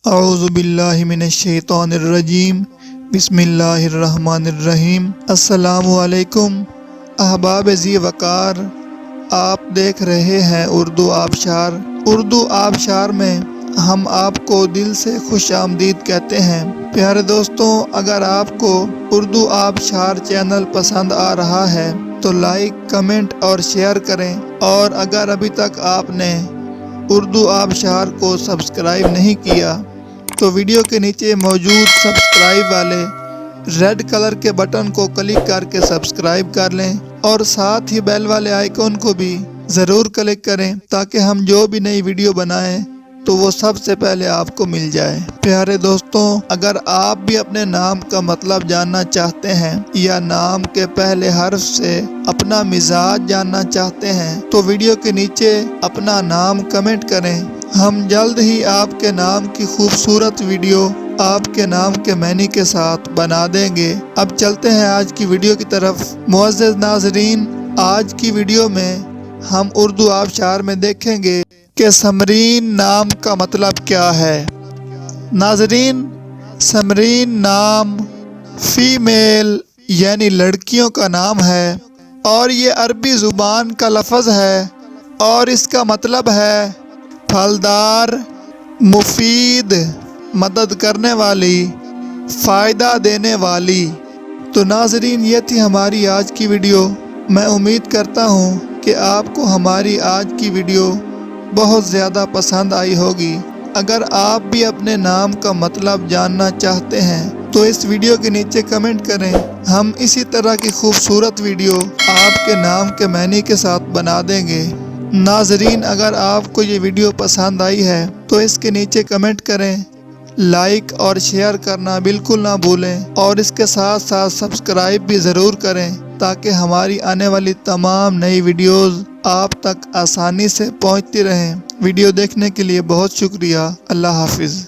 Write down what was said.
اعوذ باللہ من الشیطان الرجیم، بسم اللہ الرحمن الرحیم۔ السلام علیکم احباب ذی وقار، آپ دیکھ رہے ہیں اردو آبشار۔ اردو آبشار میں ہم آپ کو دل سے خوش آمدید کہتے ہیں۔ پیارے دوستوں، اگر آپ کو اردو آبشار چینل پسند آ رہا ہے تو لائک، کمنٹ اور شیئر کریں، اور اگر ابھی تک آپ نے اردو آبشار کو سبسکرائب نہیں کیا تو ویڈیو کے نیچے موجود سبسکرائب والے ریڈ کلر کے بٹن کو کلک کر کے سبسکرائب کر لیں، اور ساتھ ہی بیل والے آئیکن کو بھی ضرور کلک کریں تاکہ ہم جو بھی نئی ویڈیو بنائیں تو وہ سب سے پہلے آپ کو مل جائے۔ پیارے دوستوں، اگر آپ بھی اپنے نام کا مطلب جاننا چاہتے ہیں یا نام کے پہلے حرف سے اپنا مزاج جاننا چاہتے ہیں تو ویڈیو کے نیچے اپنا نام کمنٹ کریں۔ ہم جلد ہی آپ کے نام کی خوبصورت ویڈیو آپ کے نام کے معنی کے ساتھ بنا دیں گے۔ اب چلتے ہیں آج کی ویڈیو کی طرف۔ معزز ناظرین، آج کی ویڈیو میں ہم اردو آبشار میں دیکھیں گے کہ سمرین نام کا مطلب کیا ہے۔ ناظرین، سمرین نام فیمیل یعنی لڑکیوں کا نام ہے، اور یہ عربی زبان کا لفظ ہے، اور اس کا مطلب ہے پھلدار، مفید، مدد کرنے والی، فائدہ دینے والی۔ تو ناظرین، یہ تھی ہماری آج کی ویڈیو۔ میں امید کرتا ہوں کہ آپ کو ہماری آج کی ویڈیو بہت زیادہ پسند آئی ہوگی۔ اگر آپ بھی اپنے نام کا مطلب جاننا چاہتے ہیں تو اس ویڈیو کے نیچے کمنٹ کریں۔ ہم اسی طرح کی خوبصورت ویڈیو آپ کے نام کے معنی کے ساتھ بنا دیں گے۔ ناظرین، اگر آپ کو یہ ویڈیو پسند آئی ہے تو اس کے نیچے کمنٹ کریں، لائک اور شیئر کرنا بالکل نہ بھولیں، اور اس کے ساتھ ساتھ سبسکرائب بھی ضرور کریں تاکہ ہماری آنے والی تمام نئی ویڈیوز آپ تک آسانی سے پہنچتی رہیں۔ ویڈیو دیکھنے کے لیے بہت شکریہ۔ اللہ حافظ۔